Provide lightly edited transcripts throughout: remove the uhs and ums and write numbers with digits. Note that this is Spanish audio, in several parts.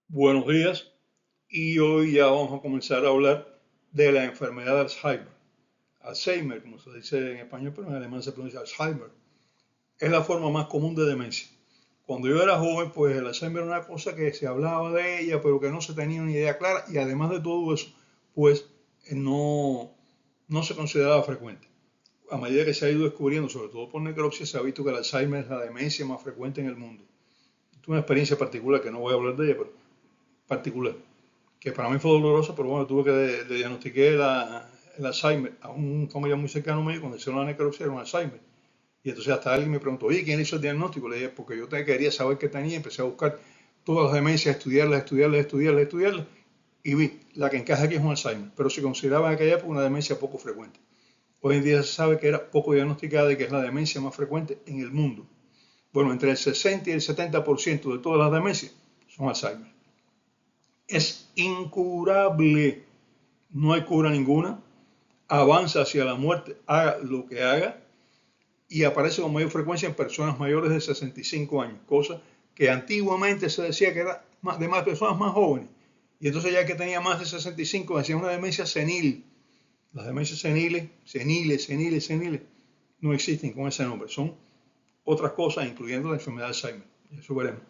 Buenos días y hoy ya vamos a comenzar a hablar de la enfermedad de Alzheimer. Alzheimer, como se dice en español, pero en alemán se pronuncia Alzheimer. Es la forma más común de demencia. Cuando yo era joven, pues el Alzheimer era una cosa que se hablaba de ella, pero que no se tenía una idea clara y además de todo eso, pues no, no se consideraba frecuente. A medida que se ha ido descubriendo, sobre todo por necropsia, se ha visto que el Alzheimer es la demencia más frecuente en el mundo. Es una experiencia particular que no voy a hablar de ella, pero particular que para mí fue doloroso, pero bueno, tuve que diagnostiqué el Alzheimer a un familiar muy cercano mío cuando hicieron la necropsia era un Alzheimer. Y entonces hasta alguien me preguntó, oye, ¿quién hizo el diagnóstico? Le dije, porque yo quería saber qué tenía, empecé a buscar todas las demencias, estudiarlas, y vi, la que encaja aquí es un Alzheimer, pero se consideraba en aquella época una demencia poco frecuente. Hoy en día se sabe que era poco diagnosticada y que es la demencia más frecuente en el mundo. Bueno, entre el 60 y el 70% de todas las demencias son Alzheimer. Es incurable, no hay cura ninguna, avanza hacia la muerte, haga lo que haga, y aparece con mayor frecuencia en personas mayores de 65 años, cosa que antiguamente se decía que era de más personas más jóvenes. Y entonces ya que tenía más de 65, decía una demencia senil. Las demencias seniles, no existen con ese nombre, son otras cosas, incluyendo la enfermedad de Alzheimer. Eso veremos.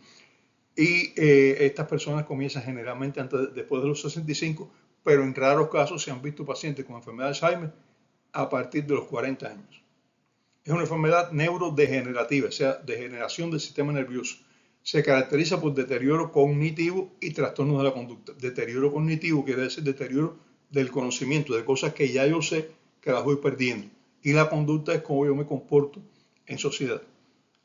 Y estas personas comienzan generalmente después de los 65, pero en raros casos se han visto pacientes con enfermedad de Alzheimer a partir de los 40 años. Es una enfermedad neurodegenerativa, o sea, degeneración del sistema nervioso. Se caracteriza por deterioro cognitivo y trastornos de la conducta. Deterioro cognitivo quiere decir deterioro del conocimiento, de cosas que ya yo sé que las voy perdiendo. Y la conducta es cómo yo me comporto en sociedad.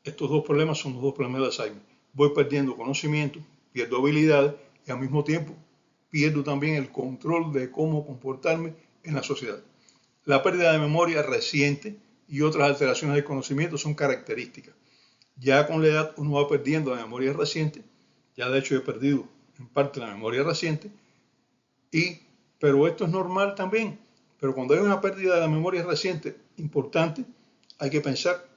Estos dos problemas son los dos problemas de Alzheimer. Voy perdiendo conocimiento, pierdo habilidades y al mismo tiempo pierdo también el control de cómo comportarme en la sociedad. La pérdida de memoria reciente y otras alteraciones del conocimiento son características. Ya con la edad uno va perdiendo la memoria reciente, ya de hecho he perdido en parte la memoria reciente, pero esto es normal también. Pero cuando hay una pérdida de la memoria reciente importante, hay que pensar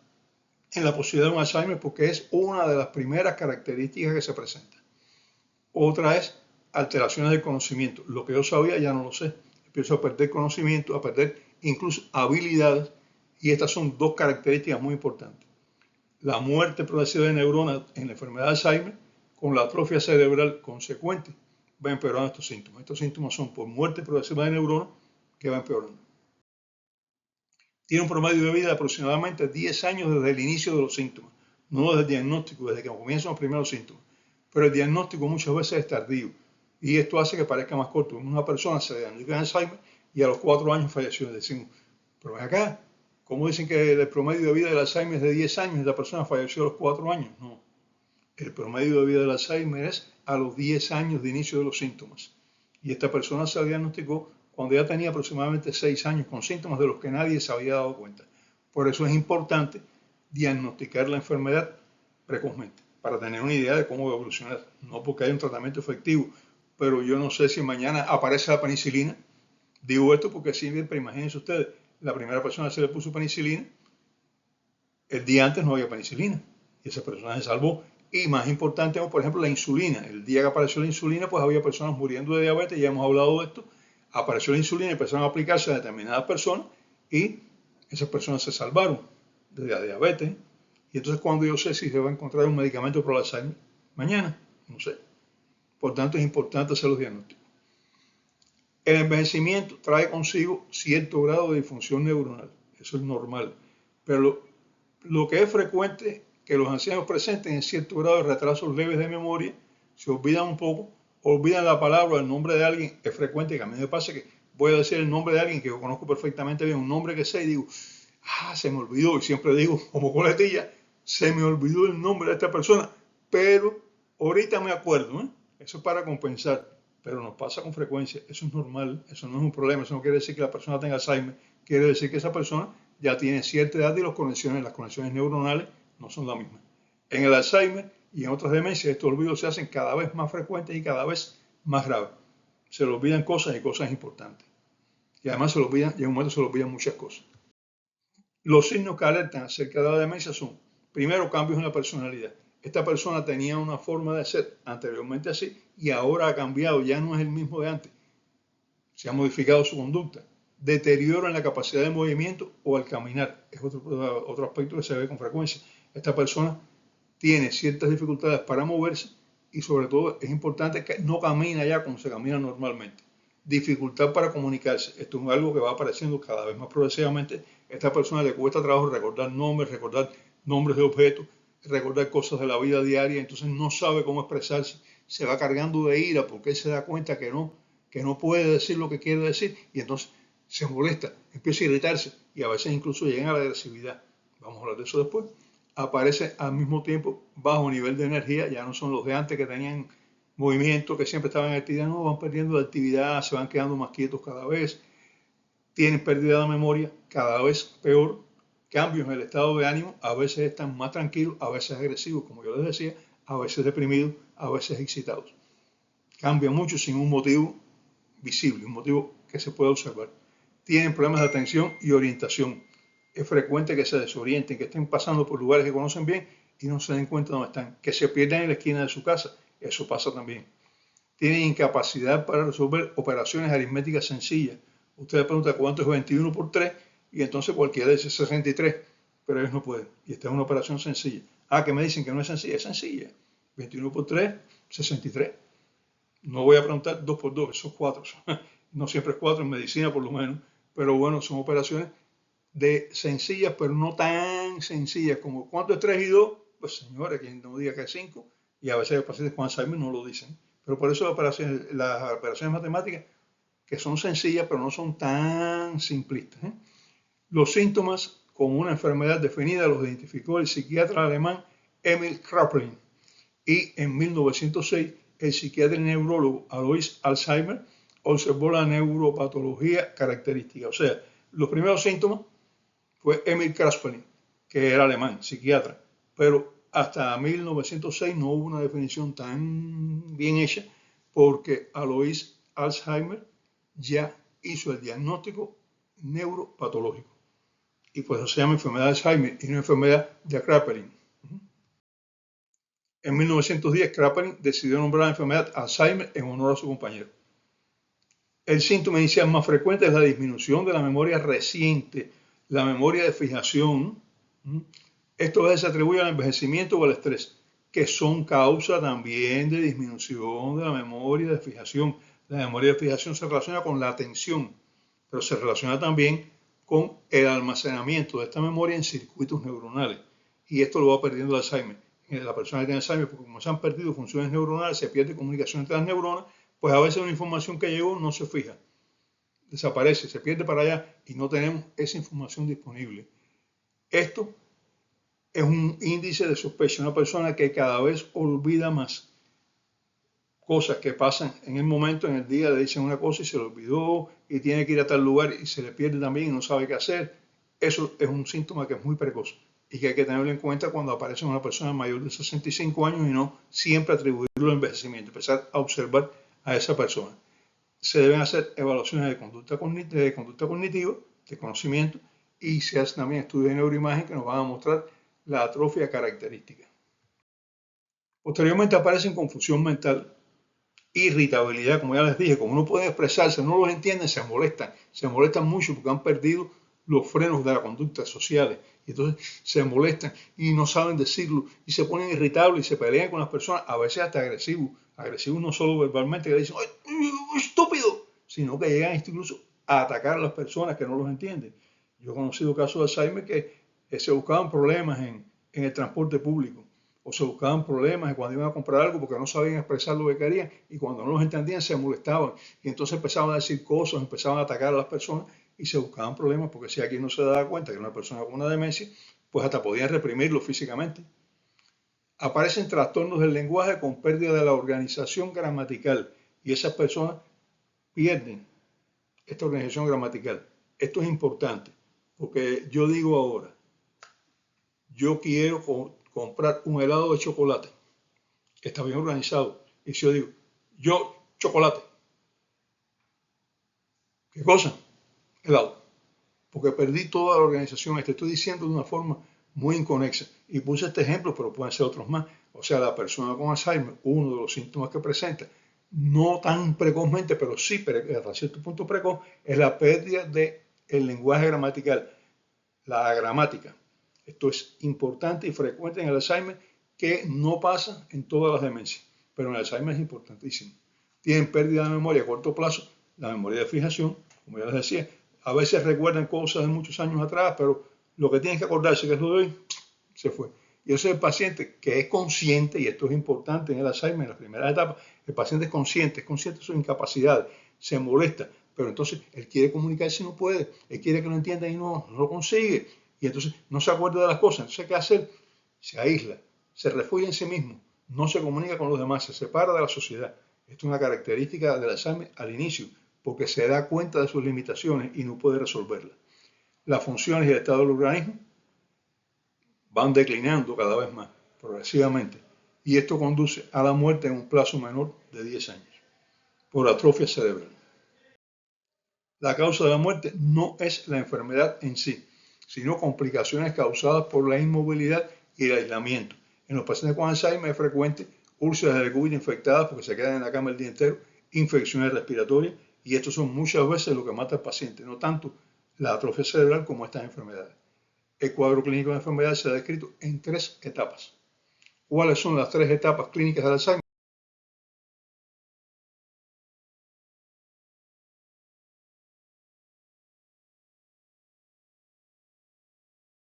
en la posibilidad de un Alzheimer porque es una de las primeras características que se presenta. Otra es alteraciones del conocimiento. Lo que yo sabía ya no lo sé. Empiezo a perder conocimiento, a perder incluso habilidades, y estas son dos características muy importantes. La muerte progresiva de neuronas en la enfermedad de Alzheimer con la atrofia cerebral consecuente va empeorando estos síntomas. Estos síntomas son por muerte progresiva de neuronas que va empeorando. Tiene un promedio de vida de aproximadamente 10 años desde el inicio de los síntomas, no desde el diagnóstico, desde que comienzan los primeros síntomas. Pero el diagnóstico muchas veces es tardío y esto hace que parezca más corto. Una persona se diagnostica Alzheimer y a los 4 años falleció. Decimos, pero acá, ¿cómo dicen que el promedio de vida del Alzheimer es de 10 años y la persona falleció a los 4 años? No, el promedio de vida del Alzheimer es a los 10 años de inicio de los síntomas. Y esta persona se diagnosticó cuando ya tenía aproximadamente 6 años con síntomas de los que nadie se había dado cuenta. Por eso es importante diagnosticar la enfermedad precozmente, para tener una idea de cómo va a evolucionar. No porque haya un tratamiento efectivo, pero yo no sé si mañana aparece la penicilina. Digo esto porque siempre imagínense ustedes, la primera persona que se le puso penicilina, el día antes no había penicilina y esa persona se salvó. Y más importante, por ejemplo, la insulina. El día que apareció la insulina, pues había personas muriendo de diabetes, ya hemos hablado de esto. Apareció la insulina y empezaron a aplicarse a determinadas personas y esas personas se salvaron de la diabetes. Y entonces, cuando yo sé si se va a encontrar un medicamento para el Alzheimer, mañana, no sé. Por tanto, es importante hacer los diagnósticos. El envejecimiento trae consigo cierto grado de disfunción neuronal, eso es normal, pero lo que es frecuente que los ancianos presenten es cierto grado de retrasos leves de memoria, se olvidan un poco, olvidan la palabra, el nombre de alguien, es frecuente que a mí me pasa que voy a decir el nombre de alguien que yo conozco perfectamente bien, un nombre que sé y digo, se me olvidó, y siempre digo como coletilla, se me olvidó el nombre de esta persona, pero ahorita me acuerdo, ¿eh? Eso es para compensar, pero nos pasa con frecuencia, eso es normal, eso no es un problema, eso no quiere decir que la persona tenga Alzheimer, quiere decir que esa persona ya tiene cierta edad y las conexiones neuronales no son las mismas. En el Alzheimer y en otras demencias estos olvidos se hacen cada vez más frecuentes y cada vez más graves. Se le olvidan cosas y cosas importantes. Y además se le olvidan, y en un momento se le olvidan muchas cosas. Los signos que alertan acerca de la demencia son, primero, cambios en la personalidad. esta persona tenía una forma de ser anteriormente así y ahora ha cambiado, ya no es el mismo de antes, se ha modificado su conducta, deterioro en la capacidad de movimiento o al caminar, es otro aspecto que se ve con frecuencia. Esta persona tiene ciertas dificultades para moverse y sobre todo es importante que no camina ya como se camina normalmente. Dificultad para comunicarse, esto es algo que va apareciendo cada vez más progresivamente. A esta persona le cuesta trabajo recordar nombres de objetos, recordar cosas de la vida diaria, entonces no sabe cómo expresarse, se va cargando de ira porque él se da cuenta que no puede decir lo que quiere decir y entonces se molesta, empieza a irritarse y a veces incluso llega a la agresividad. Vamos a hablar de eso después. Aparece al mismo tiempo bajo nivel de energía, ya no son los de antes que tenían movimiento, que siempre estaban en actividad, no, van perdiendo la actividad, se van quedando más quietos cada vez, tienen pérdida de memoria cada vez peor, cambios en el estado de ánimo, a veces están más tranquilos, a veces agresivos, como yo les decía, a veces deprimidos, a veces excitados. Cambia mucho sin un motivo visible, un motivo que se pueda observar. Tienen problemas de atención y orientación. Es frecuente que se desorienten, que estén pasando por lugares que conocen bien y no se den cuenta de dónde están, que se pierdan en la esquina de su casa. Eso pasa también. Tienen incapacidad para resolver operaciones aritméticas sencillas. Usted le pregunta cuánto es 21 por 3 y entonces cualquiera dice 63, pero ellos no pueden. Y esta es una operación sencilla. Que me dicen que no es sencilla. Es sencilla. 21 por 3, 63. No voy a preguntar 2 por 2, esos 4. No siempre es 4 en medicina por lo menos, pero bueno, son operaciones sencillas, pero no tan sencillas como ¿cuánto es 3 y 2? Pues señores, quien no diga que es 5, y a veces los pacientes con Alzheimer no lo dicen. Pero por eso las operaciones matemáticas, que son sencillas, pero no son tan simplistas. Los síntomas como una enfermedad definida los identificó el psiquiatra alemán Emil Kraepelin y en 1906 el psiquiatra y neurólogo Alois Alzheimer observó la neuropatología característica. O sea, los primeros síntomas fue Emil Kraepelin, que era alemán, psiquiatra, pero hasta 1906 no hubo una definición tan bien hecha porque Alois Alzheimer ya hizo el diagnóstico neuropatológico. Y pues eso se llama enfermedad de Alzheimer y no enfermedad de Kraepelin. En 1910, Kraepelin decidió nombrar la enfermedad Alzheimer en honor a su compañero. El síntoma inicial más frecuente es la disminución de la memoria reciente, la memoria de fijación. Esto se atribuye al envejecimiento o al estrés, que son causa también de disminución de la memoria de fijación. La memoria de fijación se relaciona con la atención, pero se relaciona también con el almacenamiento de esta memoria en circuitos neuronales. Y esto lo va perdiendo el Alzheimer. La persona que tiene Alzheimer, porque como se han perdido funciones neuronales, se pierde comunicación entre las neuronas, pues a veces una información que llegó no se fija, desaparece, se pierde para allá y no tenemos esa información disponible. Esto es un índice de sospecha, una persona que cada vez olvida más cosas que pasan en el momento, en el día, le dicen una cosa y se le olvidó y tiene que ir a tal lugar y se le pierde también y no sabe qué hacer. Eso es un síntoma que es muy precoz y que hay que tenerlo en cuenta cuando aparece una persona mayor de 65 años y no siempre atribuirlo al envejecimiento, empezar a observar a esa persona. Se deben hacer evaluaciones de conducta cognitiva, de conocimiento, y se hacen también estudios de neuroimagen que nos van a mostrar la atrofia característica. Posteriormente aparecen confusión mental, irritabilidad, como ya les dije, como no pueden expresarse, no los entienden, se molestan mucho porque han perdido los frenos de la conducta sociales, y entonces se molestan y no saben decirlo, y se ponen irritables y se pelean con las personas, a veces hasta agresivos no solo verbalmente, que dicen, ¡ay, estúpido!, sino que llegan incluso a atacar a las personas que no los entienden. Yo he conocido casos de Alzheimer que se buscaban problemas en el transporte público, o se buscaban problemas cuando iban a comprar algo porque no sabían expresar lo que querían y cuando no los entendían se molestaban y entonces empezaban a decir cosas, empezaban a atacar a las personas y se buscaban problemas porque si aquí no se daba cuenta que era una persona con una demencia, pues hasta podían reprimirlo físicamente. Aparecen trastornos del lenguaje con pérdida de la organización gramatical y esas personas pierden esta organización gramatical. Esto es importante porque yo digo ahora, yo quiero comprar un helado de chocolate, que está bien organizado, y si yo digo, yo chocolate, ¿qué cosa? Helado, porque perdí toda la organización, te estoy diciendo de una forma muy inconexas. Y puse este ejemplo, pero pueden ser otros más. O sea, la persona con Alzheimer, uno de los síntomas que presenta, no tan precozmente, pero sí hasta cierto punto precoz, es la pérdida del lenguaje gramatical, la gramática. Esto es importante y frecuente en el Alzheimer, que no pasa en todas las demencias, pero en el Alzheimer es importantísimo. Tienen pérdida de memoria a corto plazo, la memoria de fijación, como ya les decía, a veces recuerdan cosas de muchos años atrás, pero lo que tienen que acordarse, que es lo de hoy, se fue. Y ese es el paciente que es consciente, y esto es importante en el Alzheimer, en la primera etapa, el paciente es consciente de sus incapacidades, se molesta, pero entonces él quiere comunicarse y no puede, él quiere que lo entiendan y no lo consigue, y entonces no se acuerda de las cosas. Entonces, ¿qué hacer? Se aísla, se refugia en sí mismo, no se comunica con los demás, se separa de la sociedad. Esto es una característica del Alzheimer al inicio, porque se da cuenta de sus limitaciones y no puede resolverlas. Las funciones y el estado del organismo van declinando cada vez más, progresivamente, y esto conduce a la muerte en un plazo menor de 10 años, por atrofia cerebral. La causa de la muerte no es la enfermedad en sí, sino complicaciones causadas por la inmovilidad y el aislamiento. En los pacientes con Alzheimer es frecuente úlceras de COVID infectadas porque se quedan en la cama el día entero, infecciones respiratorias, y estos son muchas veces lo que mata al paciente, no tanto la atrofia cerebral como estas enfermedades. El cuadro clínico de la enfermedad se ha descrito en 3 etapas. ¿Cuáles son las 3 etapas clínicas del Alzheimer?